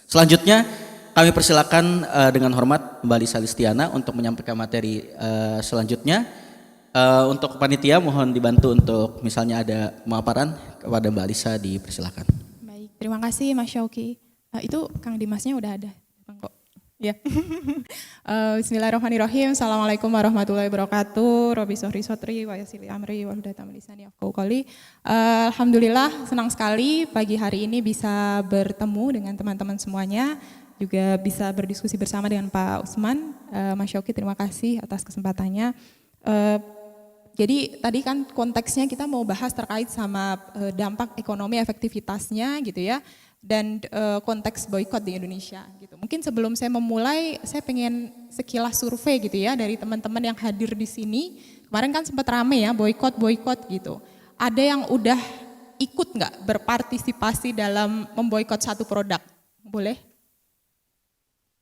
Selanjutnya kami persilakan dengan hormat Mbak Lisa Listiana untuk menyampaikan materi selanjutnya. Untuk panitia mohon dibantu untuk misalnya ada pemaparan kepada Mbak Lisa, dipersilakan. Baik, terima kasih Mas Syauki. Itu Kang Dimasnya udah ada kok. Ya. Bismillahirrahmanirrahim. Assalamualaikum warahmatullahi wabarakatuh. Robi Sohri Sotri, wa Yasili Amri, wa Hudata Melisani Afkau Qoli. Alhamdulillah senang sekali pagi hari ini bisa bertemu dengan teman-teman semuanya. Juga bisa berdiskusi bersama dengan Pak Usman. Mas Syauki, terima kasih atas kesempatannya. Jadi tadi kan konteksnya kita mau bahas terkait sama dampak ekonomi efektivitasnya gitu ya, dan konteks boykot di Indonesia gitu. Mungkin sebelum saya memulai, saya pengen sekilas survei gitu ya dari teman-teman yang hadir di sini. Kemarin kan sempat rame ya boykot gitu. Ada yang udah ikut nggak berpartisipasi dalam memboykot satu produk? Boleh?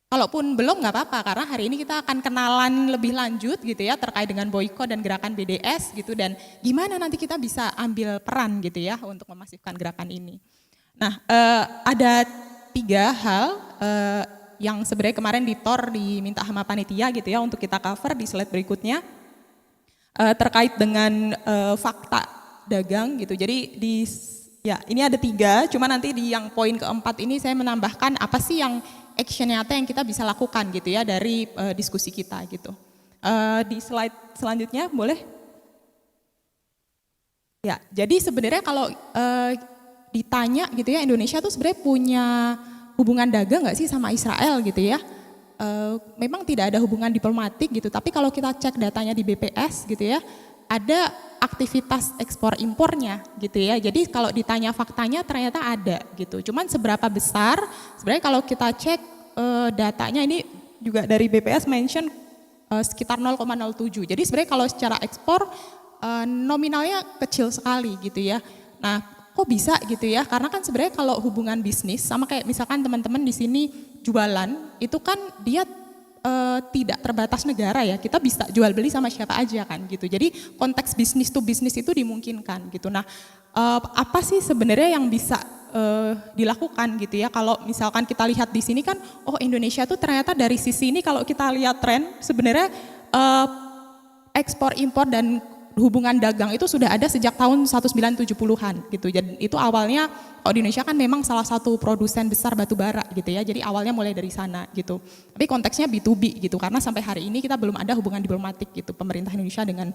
Kalaupun belum nggak apa-apa, karena hari ini kita akan kenalan lebih lanjut gitu ya terkait dengan boykot dan gerakan BDS gitu, dan gimana nanti kita bisa ambil peran gitu ya untuk memasifkan gerakan ini. Nah, ada 3 hal yang sebenarnya kemarin diminta sama panitia gitu ya untuk kita cover di slide berikutnya terkait dengan fakta dagang gitu. Jadi ya ini ada 3, cuma nanti di yang poin keempat ini saya menambahkan apa sih yang action nyata yang kita bisa lakukan gitu ya dari diskusi kita gitu. Di slide selanjutnya boleh? Ya, jadi sebenarnya kalau ditanya gitu ya, Indonesia tuh sebenarnya punya hubungan dagang nggak sih sama Israel gitu ya? Memang tidak ada hubungan diplomatik gitu, tapi kalau kita cek datanya di BPS gitu ya, ada aktivitas ekspor impornya gitu ya. Jadi kalau ditanya faktanya ternyata ada gitu. Cuman seberapa besar, sebenarnya kalau kita cek datanya ini juga dari BPS mention sekitar 0,07. Jadi sebenarnya kalau secara ekspor nominalnya kecil sekali gitu ya. Nah, kok bisa gitu ya? Karena kan sebenarnya kalau hubungan bisnis sama kayak misalkan teman-teman di sini jualan, itu kan dia tidak terbatas negara ya, kita bisa jual beli sama siapa aja kan gitu. Jadi konteks bisnis to bisnis itu dimungkinkan gitu. Nah, apa sih sebenarnya yang bisa dilakukan gitu ya? Kalau misalkan kita lihat di sini kan, oh Indonesia tuh ternyata dari sisi ini kalau kita lihat tren sebenarnya ekspor impor dan hubungan dagang itu sudah ada sejak tahun 1970-an gitu. Jadi itu awalnya kalau di Indonesia kan memang salah satu produsen besar batu bara gitu ya. Jadi awalnya mulai dari sana gitu. Tapi konteksnya B2B gitu, karena sampai hari ini kita belum ada hubungan diplomatik gitu pemerintah Indonesia dengan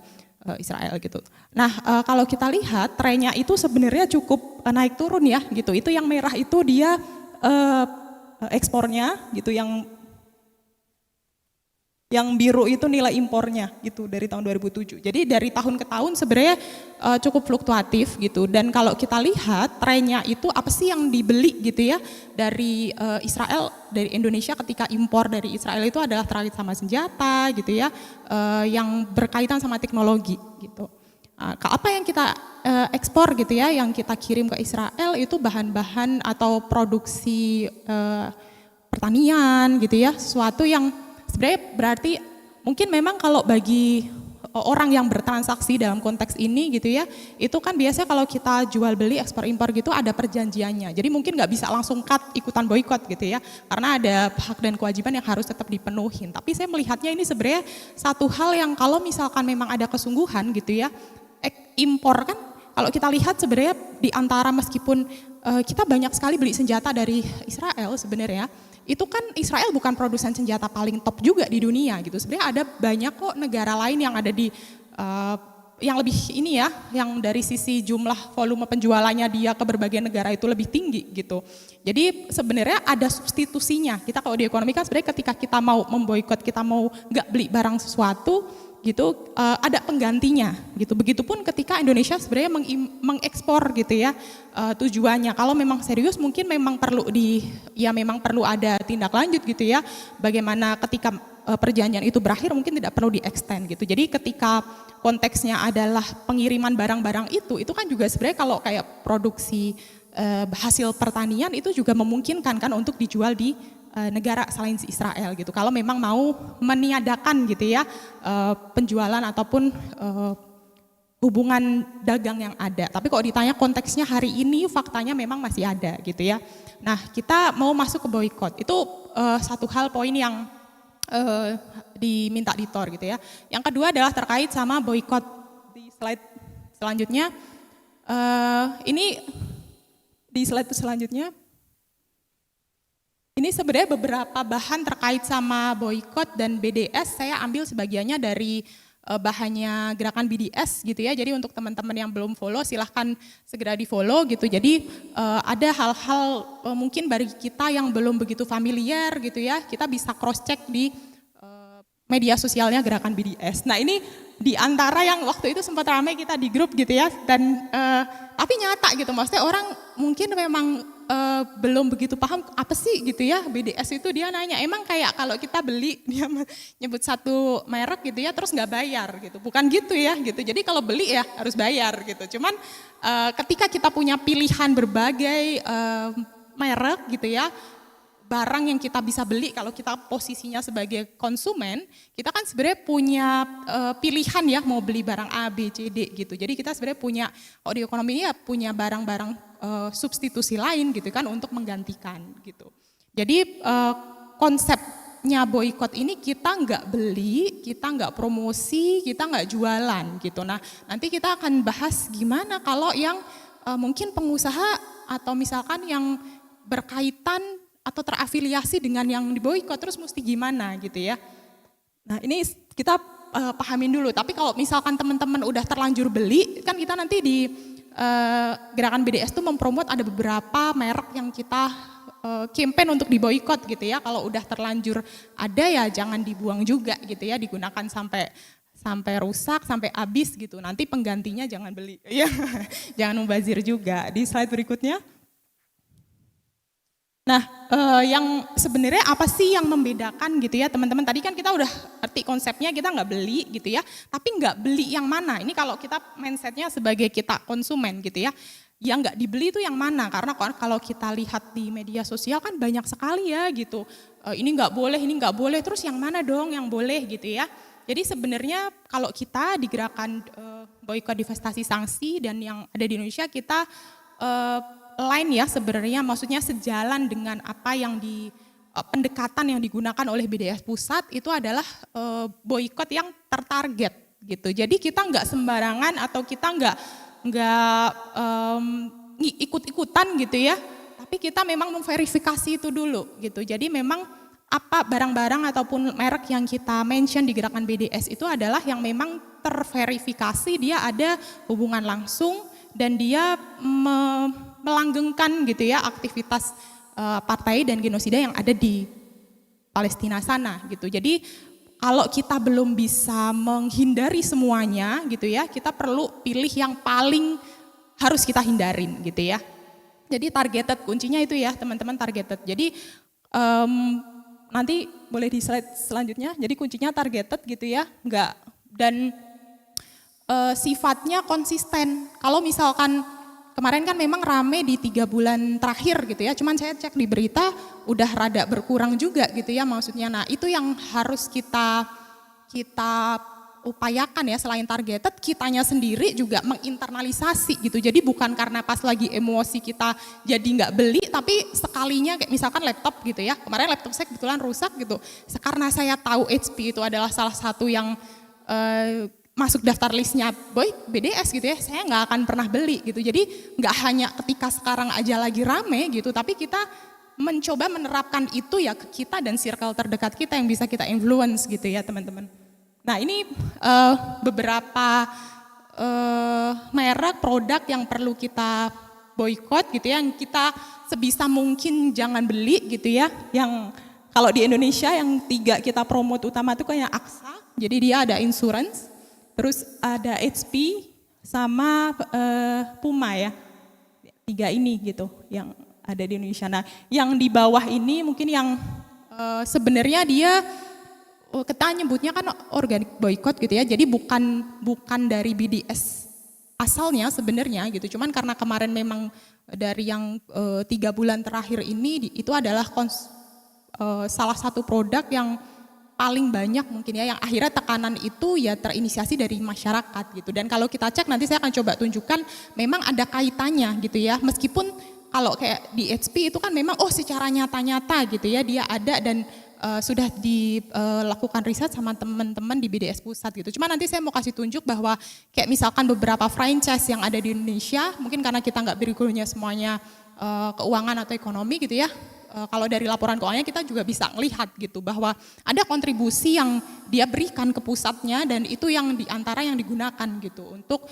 Israel gitu. Nah, kalau kita lihat trennya itu sebenarnya cukup naik turun ya gitu. Itu yang merah itu dia ekspornya gitu, yang biru itu nilai impornya gitu dari tahun 2007. Jadi dari tahun ke tahun sebenarnya cukup fluktuatif gitu. Dan kalau kita lihat trennya itu apa sih yang dibeli gitu ya dari Israel, dari Indonesia ketika impor dari Israel itu adalah terkait sama senjata gitu ya, yang berkaitan sama teknologi gitu. Apa yang kita ekspor gitu ya, yang kita kirim ke Israel itu bahan-bahan atau produksi pertanian gitu ya, sesuatu yang sebenarnya berarti mungkin memang kalau bagi orang yang bertransaksi dalam konteks ini gitu ya, itu kan biasanya kalau kita jual beli ekspor impor gitu ada perjanjiannya. Jadi mungkin nggak bisa langsung cut ikutan boykot gitu ya, karena ada hak dan kewajiban yang harus tetap dipenuhin. Tapi saya melihatnya ini sebenarnya satu hal yang kalau misalkan memang ada kesungguhan gitu ya, impor kan kalau kita lihat sebenarnya di antara meskipun kita banyak sekali beli senjata dari Israel sebenarnya, itu kan Israel bukan produsen senjata paling top juga di dunia gitu. Sebenarnya ada banyak kok negara lain yang ada di yang lebih ini ya, yang dari sisi jumlah volume penjualannya dia ke berbagai negara itu lebih tinggi gitu. Jadi sebenarnya ada substitusinya. Kita kalau di ekonomi kan sebenarnya ketika kita mau memboikot, kita mau nggak beli barang sesuatu gitu, ada penggantinya gitu. Begitupun ketika Indonesia sebenarnya mengekspor gitu ya, tujuannya kalau memang serius mungkin memang memang perlu ada tindak lanjut gitu ya, bagaimana ketika perjanjian itu berakhir mungkin tidak perlu di-extend gitu. Jadi ketika konteksnya adalah pengiriman barang-barang itu kan juga sebenarnya kalau kayak produksi hasil pertanian itu juga memungkinkan kan untuk dijual di negara selain Israel gitu. Kalau memang mau meniadakan gitu ya penjualan ataupun hubungan dagang yang ada. Tapi kalau ditanya konteksnya hari ini, faktanya memang masih ada gitu ya. Nah, kita mau masuk ke boykot. Itu satu hal poin yang diminta Ditor gitu ya. Yang kedua adalah terkait sama boykot. Di slide selanjutnya, ini di slide selanjutnya, ini sebenarnya beberapa bahan terkait sama boykot dan BDS saya ambil sebagiannya dari bahannya gerakan BDS gitu ya. Jadi untuk teman-teman yang belum follow silahkan segera di follow gitu. Jadi ada hal-hal mungkin bagi kita yang belum begitu familiar gitu ya, kita bisa cross check di media sosialnya gerakan BDS. Nah ini di antara yang waktu itu sempat ramai kita di grup gitu ya, dan tapi nyata gitu, maksudnya orang mungkin memang belum begitu paham apa sih gitu ya BDS itu. Dia nanya, emang kayak kalau kita beli, dia nyebut satu merek gitu ya terus nggak bayar gitu, bukan gitu ya gitu. Jadi kalau beli ya harus bayar gitu. Cuman ketika kita punya pilihan berbagai merek gitu ya, barang yang kita bisa beli kalau kita posisinya sebagai konsumen, kita kan sebenarnya punya pilihan ya mau beli barang A, B, C, D gitu. Jadi kita sebenarnya punya, kalau di ekonomi ini ya punya barang-barang substitusi lain gitu kan untuk menggantikan gitu. Jadi konsepnya boykot ini kita nggak beli, kita nggak promosi, kita nggak jualan gitu. Nah nanti kita akan bahas gimana kalau yang mungkin pengusaha atau misalkan yang berkaitan atau terafiliasi dengan yang diboykot, terus mesti gimana gitu ya. Nah ini kita pahamin dulu, tapi kalau misalkan teman-teman udah terlanjur beli, kan kita nanti di gerakan BDS tuh mempromot ada beberapa merek yang kita campaign untuk diboykot gitu ya. Kalau udah terlanjur ada ya jangan dibuang juga gitu ya, digunakan sampai rusak, sampai habis gitu. Nanti penggantinya jangan beli, ya jangan mubazir juga. Di slide berikutnya. Nah, yang sebenarnya apa sih yang membedakan gitu ya teman-teman? Tadi kan kita udah ngerti konsepnya, kita nggak beli gitu ya, tapi nggak beli yang mana? Ini kalau kita mindsetnya sebagai kita konsumen gitu ya, yang nggak dibeli itu yang mana? Karena kalau kita lihat di media sosial kan banyak sekali ya gitu, ini nggak boleh, terus yang mana dong yang boleh gitu ya? Jadi sebenarnya kalau kita di gerakan boykot divestasi sanksi dan yang ada di Indonesia kita lain ya sebenarnya, maksudnya sejalan dengan apa yang pendekatan yang digunakan oleh BDS pusat itu adalah boykot yang tertarget gitu. Jadi kita nggak sembarangan atau kita nggak ikut-ikutan gitu ya, tapi kita memang memverifikasi itu dulu gitu. Jadi memang apa barang-barang ataupun merek yang kita mention di gerakan BDS itu adalah yang memang terverifikasi, dia ada hubungan langsung dan dia melanggengkan gitu ya aktivitas partai dan genosida yang ada di Palestina sana gitu. Jadi kalau kita belum bisa menghindari semuanya gitu ya, kita perlu pilih yang paling harus kita hindarin gitu ya. Jadi targeted, kuncinya itu ya teman-teman, targeted. Jadi nanti boleh di slide selanjutnya. Jadi kuncinya targeted gitu ya, enggak, dan sifatnya konsisten. Kalau misalkan kemarin kan memang rame di 3 bulan terakhir gitu ya, cuman saya cek di berita udah rada berkurang juga gitu ya maksudnya. Nah itu yang harus kita upayakan ya, selain targeted, kitanya sendiri juga menginternalisasi gitu. Jadi bukan karena pas lagi emosi kita jadi nggak beli, tapi sekalinya kayak misalkan laptop gitu ya, kemarin laptop saya kebetulan rusak gitu, karena saya tahu HP itu adalah salah satu yang masuk daftar listnya BDS gitu ya, saya nggak akan pernah beli gitu. Jadi nggak hanya ketika sekarang aja lagi rame gitu, tapi kita mencoba menerapkan itu ya ke kita dan circle terdekat kita yang bisa kita influence gitu ya teman-teman. Nah ini beberapa merek produk yang perlu kita boykot gitu ya, yang kita sebisa mungkin jangan beli gitu ya. Yang kalau di Indonesia yang 3 kita promote utama itu kayak AXA, jadi dia ada insurance. Terus ada HP sama Puma ya, 3 ini gitu yang ada di Indonesia. Nah yang di bawah ini mungkin yang sebenarnya dia kita nyebutnya kan organic boycott gitu ya, jadi bukan dari BDS asalnya sebenarnya gitu, cuman karena kemarin memang dari yang 3 bulan terakhir ini itu adalah salah satu produk yang paling banyak mungkin ya, yang akhirnya tekanan itu ya terinisiasi dari masyarakat gitu. Dan kalau kita cek nanti saya akan coba tunjukkan memang ada kaitannya gitu ya, meskipun kalau kayak di HP itu kan memang secara nyata-nyata gitu ya dia ada dan sudah dilakukan riset sama teman-teman di BDS Pusat gitu. Cuma nanti saya mau kasih tunjuk bahwa kayak misalkan beberapa franchise yang ada di Indonesia, mungkin karena kita nggak berikunya semuanya keuangan atau ekonomi gitu ya, kalau dari laporan keuangannya kita juga bisa melihat gitu bahwa ada kontribusi yang dia berikan ke pusatnya dan itu yang diantara yang digunakan gitu untuk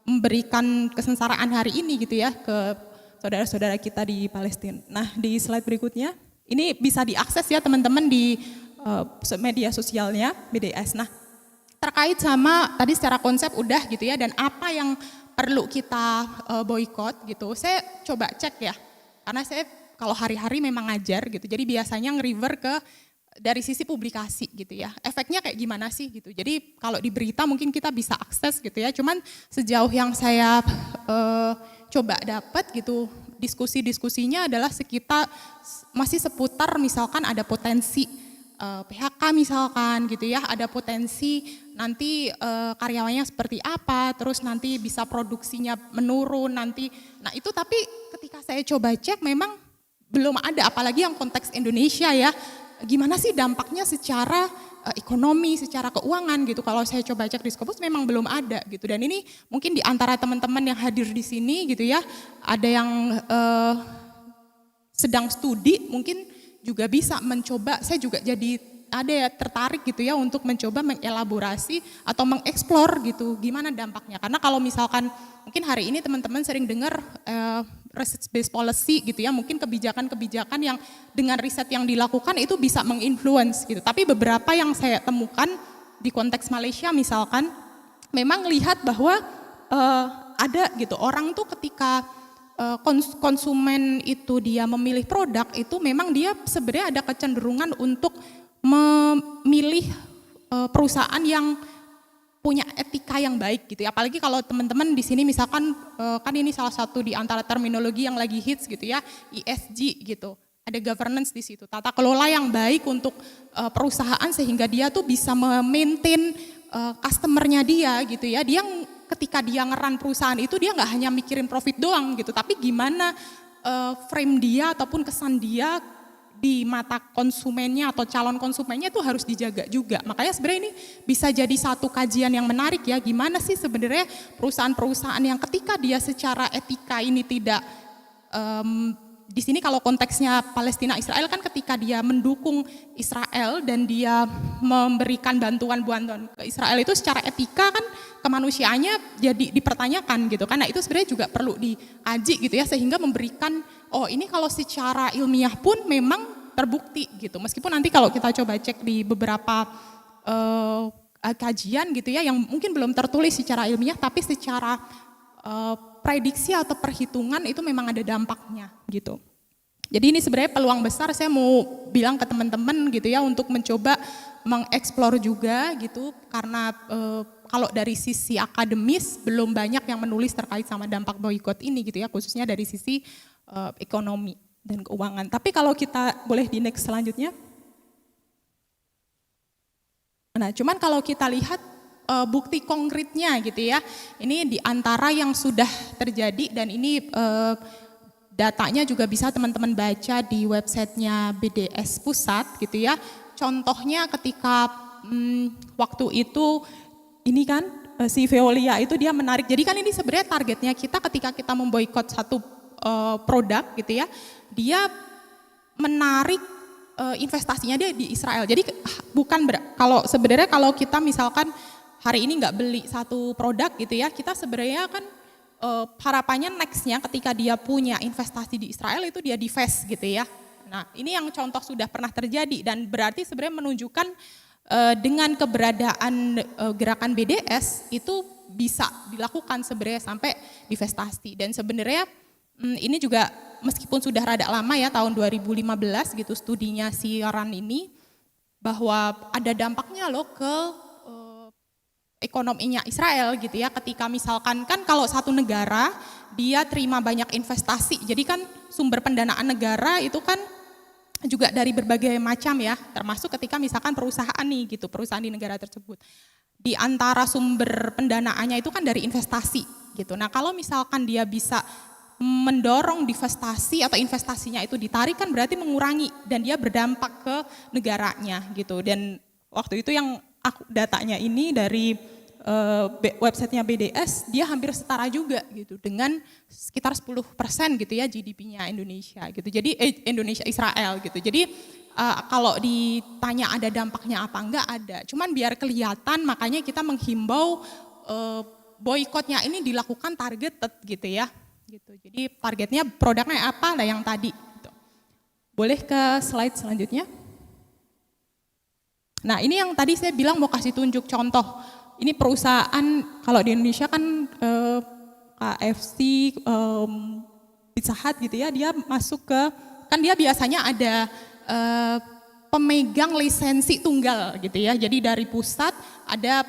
memberikan kesengsaraan hari ini gitu ya ke saudara-saudara kita di Palestina. Nah di slide berikutnya ini bisa diakses ya teman-teman di media sosialnya BDS. Nah terkait sama tadi secara konsep udah gitu ya dan apa yang perlu kita boikot gitu, saya coba cek ya, karena saya kalau hari-hari memang ngajar gitu, jadi biasanya nge-refer ke dari sisi publikasi gitu ya, efeknya kayak gimana sih gitu. Jadi kalau di berita mungkin kita bisa akses gitu ya, cuman sejauh yang saya coba dapat gitu, diskusi-diskusinya adalah sekitar masih seputar misalkan ada potensi PHK misalkan gitu ya, ada potensi nanti karyawannya seperti apa, terus nanti bisa produksinya menurun nanti. Nah itu tapi ketika saya coba cek memang belum ada, apalagi yang konteks Indonesia ya, gimana sih dampaknya secara ekonomi, secara keuangan gitu. Kalau saya coba cek di Scopus memang belum ada gitu. Dan ini mungkin di antara teman-teman yang hadir di sini gitu ya, ada yang sedang studi mungkin juga bisa mencoba, saya juga jadi ada ya tertarik gitu ya untuk mencoba mengelaborasi atau mengeksplor gitu gimana dampaknya. Karena kalau misalkan mungkin hari ini teman-teman sering dengar research based policy gitu ya, mungkin kebijakan-kebijakan yang dengan riset yang dilakukan itu bisa menginfluence gitu. Tapi beberapa yang saya temukan di konteks Malaysia misalkan memang lihat bahwa ada gitu orang tuh ketika konsumen itu dia memilih produk itu memang dia sebenarnya ada kecenderungan untuk memilih perusahaan yang punya etika yang baik gitu ya. Apalagi kalau teman-teman di sini misalkan kan ini salah satu di antara terminologi yang lagi hits gitu ya, ESG gitu. Ada governance di situ, tata kelola yang baik untuk perusahaan sehingga dia tuh bisa memaintain customer-nya dia gitu ya. Dia ketika dia ngeran perusahaan itu dia nggak hanya mikirin profit doang gitu, tapi gimana frame dia ataupun kesan dia di mata konsumennya atau calon konsumennya itu harus dijaga juga. Makanya sebenarnya ini bisa jadi satu kajian yang menarik ya, gimana sih sebenarnya perusahaan-perusahaan yang ketika dia secara etika ini tidak di sini kalau konteksnya Palestina Israel kan ketika dia mendukung Israel dan dia memberikan bantuan-bantuan ke Israel itu secara etika kan kemanusiaannya jadi dipertanyakan gitu kan. Nah itu sebenarnya juga perlu dikaji gitu ya sehingga memberikan ini kalau secara ilmiah pun memang terbukti gitu. Meskipun nanti kalau kita coba cek di beberapa kajian gitu ya yang mungkin belum tertulis secara ilmiah tapi secara prediksi atau perhitungan itu memang ada dampaknya gitu. Jadi ini sebenarnya peluang besar saya mau bilang ke teman-teman gitu ya untuk mencoba mengeksplor juga gitu karena kalau dari sisi akademis belum banyak yang menulis terkait sama dampak boykot ini gitu ya khususnya dari sisi ekonomi dan keuangan. Tapi kalau kita boleh di next selanjutnya. Nah cuman kalau kita lihat bukti konkretnya gitu ya. Ini di antara yang sudah terjadi dan ini datanya juga bisa teman-teman baca di websitenya BDS Pusat gitu ya. Contohnya ketika waktu itu ini kan si Veolia itu dia menarik. Jadi kan ini sebenarnya targetnya kita ketika kita memboikot satu produk gitu ya. Dia menarik investasinya dia di Israel. Jadi bukan kalau sebenarnya kalau kita misalkan hari ini nggak beli satu produk gitu ya, kita sebenarnya kan harapannya nextnya ketika dia punya investasi di Israel itu dia divest gitu ya. Nah ini yang contoh sudah pernah terjadi dan berarti sebenarnya menunjukkan dengan keberadaan gerakan BDS itu bisa dilakukan sebenarnya sampai divestasi. Dan sebenarnya ini juga meskipun sudah rada lama ya tahun 2015 gitu studinya si Ran ini bahwa ada dampaknya loh ke ekonominya Israel gitu ya, ketika misalkan kan kalau satu negara dia terima banyak investasi, jadi kan sumber pendanaan negara itu kan juga dari berbagai macam ya, termasuk ketika misalkan perusahaan nih gitu, perusahaan di negara tersebut. Di antara sumber pendanaannya itu kan dari investasi gitu. Nah kalau misalkan dia bisa mendorong divestasi atau investasinya itu ditarik kan berarti mengurangi dan dia berdampak ke negaranya gitu. Dan waktu itu yang datanya ini dari websitenya BDS, dia hampir setara juga gitu dengan sekitar 10% gitu ya GDP-nya Indonesia gitu. Jadi Indonesia Israel gitu. Jadi kalau ditanya ada dampaknya apa enggak, ada. Cuman biar kelihatan makanya kita menghimbau boikotnya ini dilakukan targeted gitu ya. Gitu. Jadi targetnya produknya apa? Nah yang tadi. Gitu. Boleh ke slide selanjutnya? Nah ini yang tadi saya bilang mau kasih tunjuk contoh. Ini perusahaan kalau di Indonesia kan KFC, Pizza Hut gitu ya, dia masuk ke, kan dia biasanya ada pemegang lisensi tunggal gitu ya. Jadi dari pusat ada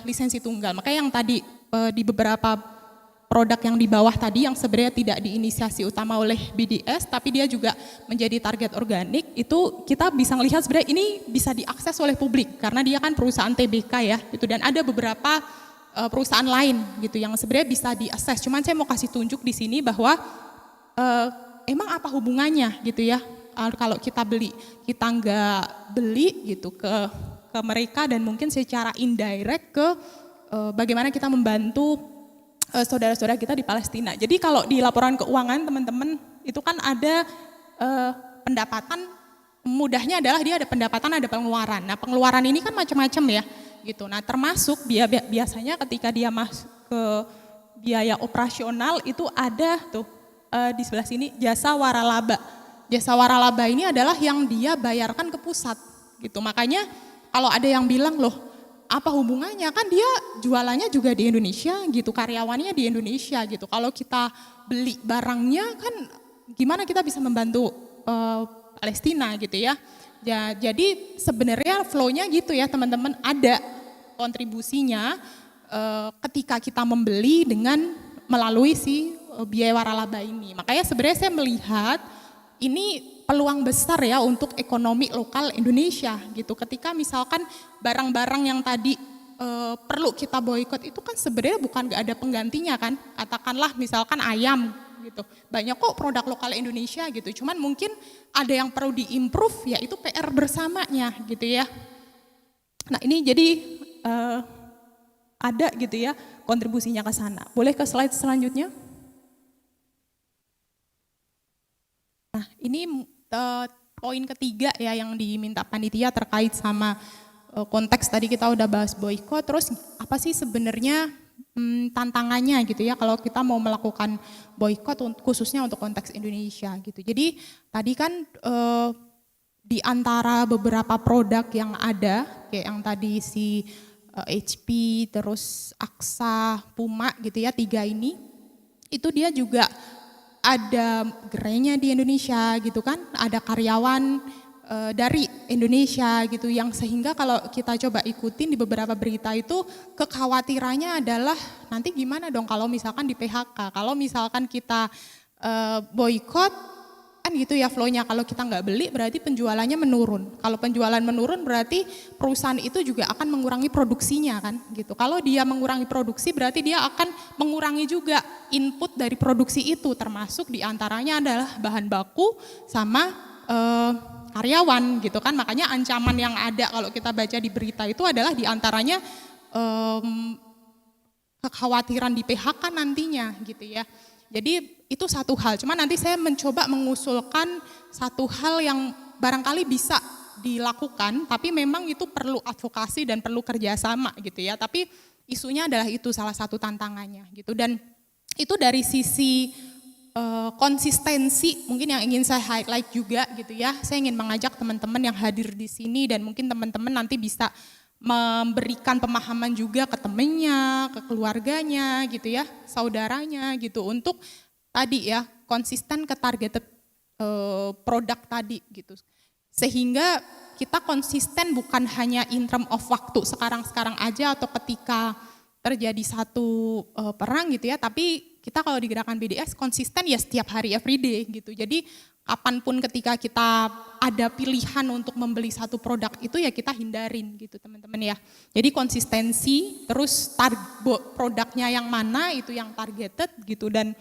lisensi tunggal. Makanya yang tadi di beberapa produk yang di bawah tadi yang sebenarnya tidak diinisiasi utama oleh BDS tapi dia juga menjadi target organik, itu kita bisa melihat sebenarnya ini bisa diakses oleh publik karena dia kan perusahaan TBK ya gitu, dan ada beberapa perusahaan lain gitu yang sebenarnya bisa diakses. Cuman saya mau kasih tunjuk di sini bahwa emang apa hubungannya gitu ya, kalau kita beli, kita nggak beli gitu ke mereka dan mungkin secara indirect ke bagaimana kita membantu saudara-saudara kita di Palestina. Jadi kalau di laporan keuangan teman-teman itu kan ada pendapatan, mudahnya adalah dia ada pendapatan, ada pengeluaran. Nah pengeluaran ini kan macam-macam ya gitu. Nah termasuk biasanya ketika dia masuk ke biaya operasional itu ada tuh di sebelah sini jasa waralaba. Jasa waralaba ini adalah yang dia bayarkan ke pusat gitu. Makanya kalau ada yang bilang loh, apa hubungannya, kan dia jualannya juga di Indonesia gitu, karyawannya di Indonesia gitu. Kalau kita beli barangnya kan gimana kita bisa membantu Palestina gitu ya. Jadi sebenarnya flow-nya gitu ya teman-teman, ada kontribusinya ketika kita membeli dengan melalui si biaya waralaba ini. Makanya sebenarnya saya melihat ini peluang besar ya untuk ekonomi lokal Indonesia gitu. Ketika misalkan barang-barang yang tadi perlu kita boikot itu kan sebenarnya bukan gak ada penggantinya kan. Katakanlah misalkan ayam gitu. Banyak kok produk lokal Indonesia gitu. Cuman mungkin ada yang perlu diimprove, ya itu PR bersamanya gitu ya. Nah ini jadi ada gitu ya kontribusinya ke sana. Boleh ke slide selanjutnya? Nah ini poin ketiga ya yang diminta panitia terkait sama konteks tadi kita udah bahas boikot, terus apa sih sebenarnya tantangannya gitu ya kalau kita mau melakukan boikot khususnya untuk konteks Indonesia gitu. Jadi tadi kan di antara beberapa produk yang ada kayak yang tadi si HP, terus Aksa, Puma gitu ya, 3 ini itu dia juga ada gerainya di Indonesia gitu kan, ada karyawan dari Indonesia gitu, yang sehingga kalau kita coba ikutin di beberapa berita itu kekhawatirannya adalah nanti gimana dong kalau misalkan di PHK, kalau misalkan kita boikot kan gitu ya flow-nya, kalau kita nggak beli berarti penjualannya menurun, kalau penjualan menurun berarti perusahaan itu juga akan mengurangi produksinya kan gitu. Kalau dia mengurangi produksi berarti dia akan mengurangi juga input dari produksi itu, termasuk diantaranya adalah bahan baku sama karyawan gitu kan. Makanya ancaman yang ada kalau kita baca di berita itu adalah diantaranya kekhawatiran di PHK nantinya gitu ya. Jadi itu satu hal, cuma nanti saya mencoba mengusulkan satu hal yang barangkali bisa dilakukan, tapi memang itu perlu advokasi dan perlu kerjasama gitu ya. Tapi isunya adalah itu salah satu tantangannya gitu, dan itu dari sisi konsistensi mungkin yang ingin saya highlight juga gitu ya. Saya ingin mengajak teman-teman yang hadir di sini dan mungkin teman-teman nanti bisa memberikan pemahaman juga ke temennya, ke keluarganya gitu ya, saudaranya gitu, untuk tadi ya konsisten ke targeted produk tadi gitu. Sehingga kita konsisten bukan hanya in term of waktu sekarang-sekarang aja atau ketika terjadi satu perang gitu ya, tapi kita kalau di gerakan BDS konsisten ya setiap hari everyday gitu. Jadi kapanpun ketika kita ada pilihan untuk membeli satu produk itu ya kita hindarin gitu teman-teman ya. Jadi konsistensi, terus produknya yang mana itu yang targeted gitu, dan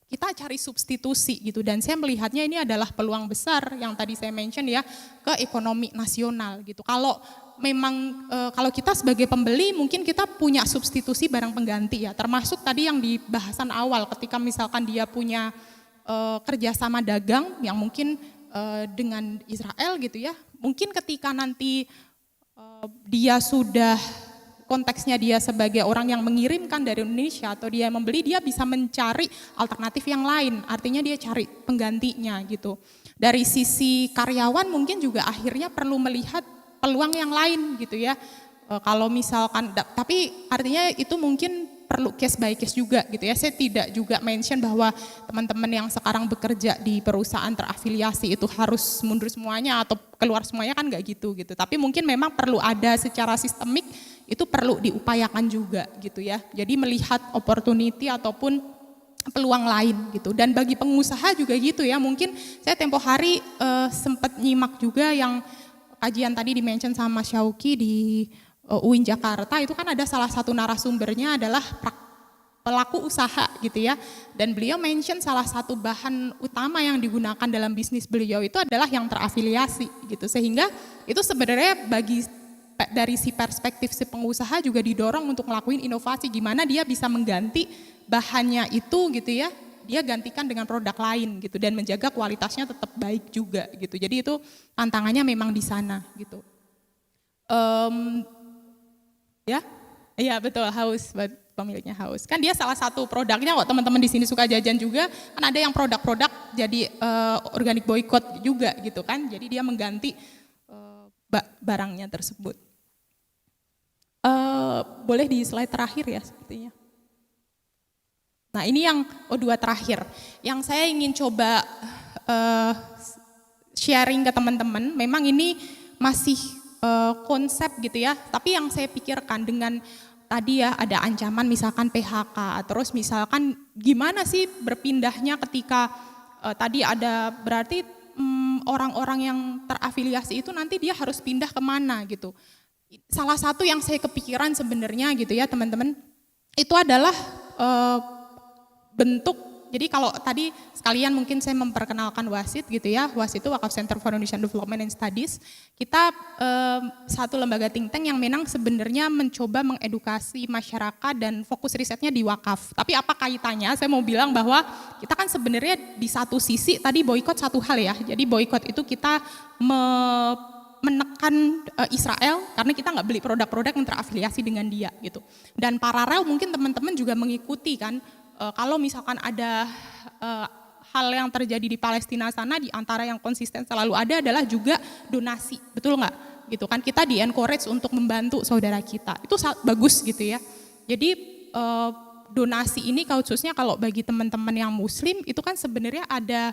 kita cari substitusi gitu, dan saya melihatnya ini adalah peluang besar yang tadi saya mention ya ke ekonomi nasional gitu. Kalau memang kalau kita sebagai pembeli mungkin kita punya substitusi barang pengganti ya, termasuk tadi yang di bahasan awal ketika misalkan dia punya kerjasama dagang yang mungkin dengan Israel gitu ya, mungkin ketika nanti dia sudah konteksnya dia sebagai orang yang mengirimkan dari Indonesia atau dia membeli, dia bisa mencari alternatif yang lain, artinya dia cari penggantinya gitu. Dari sisi karyawan mungkin juga akhirnya perlu melihat peluang yang lain gitu ya. Kalau misalkan, tapi artinya itu mungkin perlu case by case juga gitu ya. Saya tidak juga mention bahwa teman-teman yang sekarang bekerja di perusahaan terafiliasi itu harus mundur semuanya atau keluar semuanya, kan nggak gitu. Tapi mungkin memang perlu ada secara sistemik, itu perlu diupayakan juga gitu ya. Jadi melihat opportunity ataupun peluang lain gitu. Dan bagi pengusaha juga gitu ya, mungkin saya tempo hari sempat nyimak juga yang kajian tadi di-mention sama Syauki di UIN Jakarta, itu kan ada salah satu narasumbernya adalah pelaku usaha gitu ya. Dan beliau mention salah satu bahan utama yang digunakan dalam bisnis beliau itu adalah yang terafiliasi gitu. Sehingga itu sebenarnya dari si perspektif si pengusaha juga didorong untuk ngelakuin inovasi, gimana dia bisa mengganti bahannya itu gitu ya, dia gantikan dengan produk lain gitu, dan menjaga kualitasnya tetap baik juga gitu. Jadi itu tantangannya memang di sana gitu. Ya betul, Haus, pemiliknya Haus. Kan dia salah satu produknya kok, teman-teman di sini suka jajan juga, kan ada yang produk-produk jadi organic boycott juga gitu kan. Jadi dia mengganti barangnya tersebut. Boleh di slide terakhir ya sepertinya. Nah ini yang dua terakhir, yang saya ingin coba sharing ke teman-teman. Memang ini masih konsep gitu ya, tapi yang saya pikirkan dengan tadi ya ada ancaman misalkan PHK, terus misalkan gimana sih berpindahnya ketika tadi ada berarti orang-orang yang terafiliasi itu nanti dia harus pindah kemana gitu. Salah satu yang saya kepikiran sebenarnya gitu ya teman-teman, itu adalah bentuk. Jadi kalau tadi sekalian mungkin saya memperkenalkan WASID gitu ya, WASID itu Wakaf Center for Indonesian Development and Studies. Kita satu lembaga think tank yang memang sebenarnya mencoba mengedukasi masyarakat dan fokus risetnya di wakaf. Tapi apa kaitannya? Saya mau bilang bahwa kita kan sebenarnya di satu sisi tadi boykot satu hal ya. Jadi boykot itu kita menekan Israel karena kita nggak beli produk-produk yang terafiliasi dengan dia gitu. Dan paralel mungkin teman-teman juga mengikuti kan. Kalau misalkan ada hal yang terjadi di Palestina sana, di antara yang konsisten selalu ada adalah juga donasi, betul nggak? Gitu kan, kita di-encourage untuk membantu saudara kita, itu bagus gitu ya. Jadi donasi ini khususnya kalau bagi teman-teman yang muslim, itu kan sebenarnya ada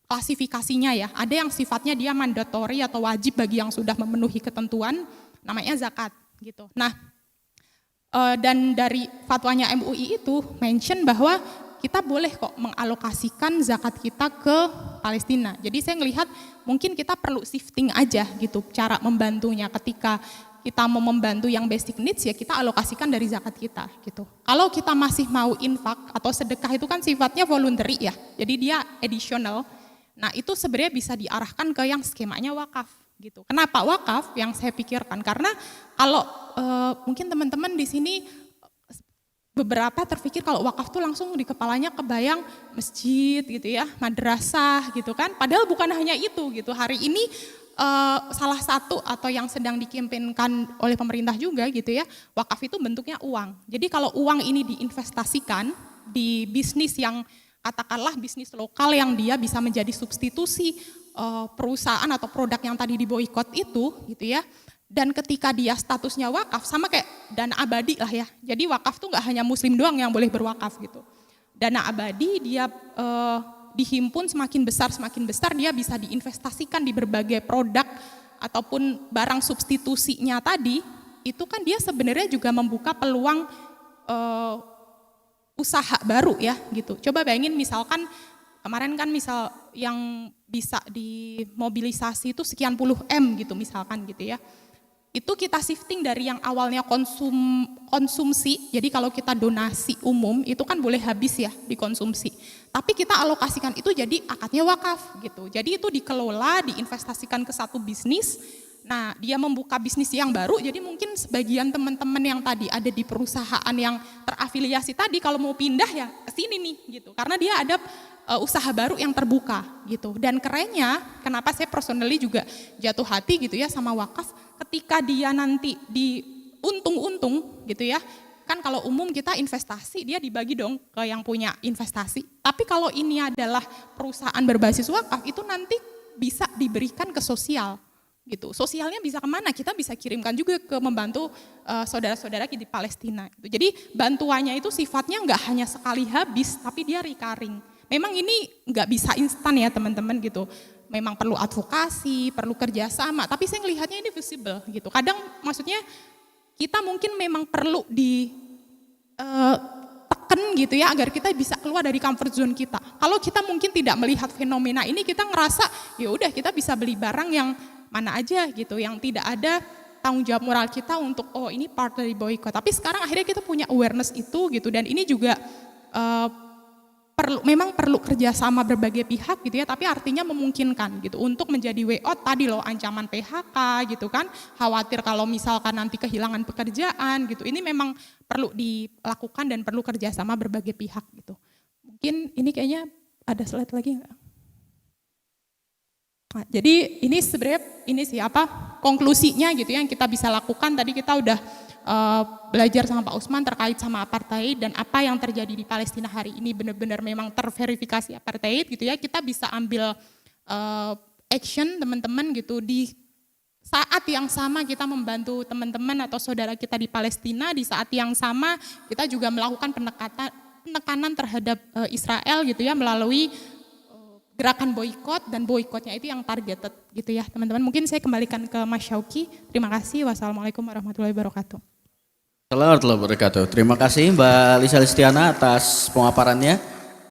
klasifikasinya ya, ada yang sifatnya dia mandatori atau wajib bagi yang sudah memenuhi ketentuan, namanya zakat gitu. Nah, dan dari fatwanya MUI itu mention bahwa kita boleh kok mengalokasikan zakat kita ke Palestina. Jadi saya melihat mungkin kita perlu shifting aja gitu cara membantunya. Ketika kita mau membantu yang basic needs ya kita alokasikan dari zakat kita gitu. Kalau kita masih mau infak atau sedekah itu kan sifatnya voluntary ya, jadi dia additional. Nah itu sebenarnya bisa diarahkan ke yang skemanya wakaf gitu. Kenapa wakaf yang saya pikirkan? Karena kalau mungkin teman-teman di sini beberapa terpikir kalau wakaf tuh langsung di kepalanya kebayang masjid gitu ya, madrasah gitu kan. Padahal bukan hanya itu gitu. Hari ini salah satu atau yang sedang dikampanyekan oleh pemerintah juga gitu ya, wakaf itu bentuknya uang. Jadi kalau uang ini diinvestasikan di bisnis yang katakanlah bisnis lokal yang dia bisa menjadi substitusi perusahaan atau produk yang tadi diboikot itu gitu ya. Dan ketika dia statusnya wakaf sama kayak dana abadi lah ya. Jadi wakaf tuh nggak hanya muslim doang yang boleh berwakaf gitu. Dana abadi dia dihimpun semakin besar dia bisa diinvestasikan di berbagai produk ataupun barang substitusinya tadi, itu kan dia sebenarnya juga membuka peluang usaha baru ya gitu. Coba bayangin misalkan kemarin kan misal yang bisa dimobilisasi itu sekian puluh M gitu misalkan gitu ya. Itu kita shifting dari yang awalnya konsumsi, jadi kalau kita donasi umum itu kan boleh habis ya dikonsumsi. Tapi kita alokasikan itu jadi akadnya wakaf gitu. Jadi itu dikelola, diinvestasikan ke satu bisnis. Nah, dia membuka bisnis yang baru, jadi mungkin sebagian teman-teman yang tadi ada di perusahaan yang terafiliasi tadi kalau mau pindah ya ke sini nih gitu. Karena dia ada usaha baru yang terbuka gitu. Dan kerennya, kenapa saya personally juga jatuh hati gitu ya sama wakaf, ketika dia nanti diuntung-untung gitu ya, kan kalau umum kita investasi dia dibagi dong ke yang punya investasi. Tapi kalau ini adalah perusahaan berbasis wakaf itu nanti bisa diberikan ke sosial gitu. Sosialnya bisa kemana? Kita bisa kirimkan juga ke membantu saudara-saudara di Palestina. Gitu. Jadi bantuannya itu sifatnya nggak hanya sekali habis, tapi dia recurring. Memang ini nggak bisa instan ya teman-teman gitu. Memang perlu advokasi, perlu kerjasama. Tapi saya ngelihatnya ini visible gitu. Kadang maksudnya kita mungkin memang perlu tekan gitu ya agar kita bisa keluar dari comfort zone kita. Kalau kita mungkin tidak melihat fenomena ini, kita ngerasa ya udah kita bisa beli barang yang mana aja gitu, yang tidak ada tanggung jawab moral kita untuk oh ini part dari boycott. Tapi sekarang akhirnya kita punya awareness itu gitu, dan ini juga memang perlu kerjasama berbagai pihak gitu ya, tapi artinya memungkinkan gitu untuk menjadi way out tadi loh, ancaman PHK gitu kan, khawatir kalau misalkan nanti kehilangan pekerjaan gitu. Ini memang perlu dilakukan dan perlu kerjasama berbagai pihak gitu. Mungkin ini kayaknya ada slide lagi nggak? Nah, jadi ini sebenarnya ini sih konklusinya gitu ya, yang kita bisa lakukan. Tadi kita udah belajar sama Pak Usman terkait sama apartheid dan apa yang terjadi di Palestina hari ini benar-benar memang terverifikasi apartheid gitu ya. Kita bisa ambil action teman-teman gitu, di saat yang sama kita membantu teman-teman atau saudara kita di Palestina, di saat yang sama kita juga melakukan penekanan terhadap Israel gitu ya melalui gerakan boykot, dan boykotnya itu yang targeted gitu ya teman-teman. Mungkin saya kembalikan ke Mas Syauki. Terima kasih. Wassalamualaikum warahmatullahi wabarakatuh. Assalamualaikum warahmatullahi wabarakatuh. Terima kasih Mbak Lisa Listiana atas pemaparannya.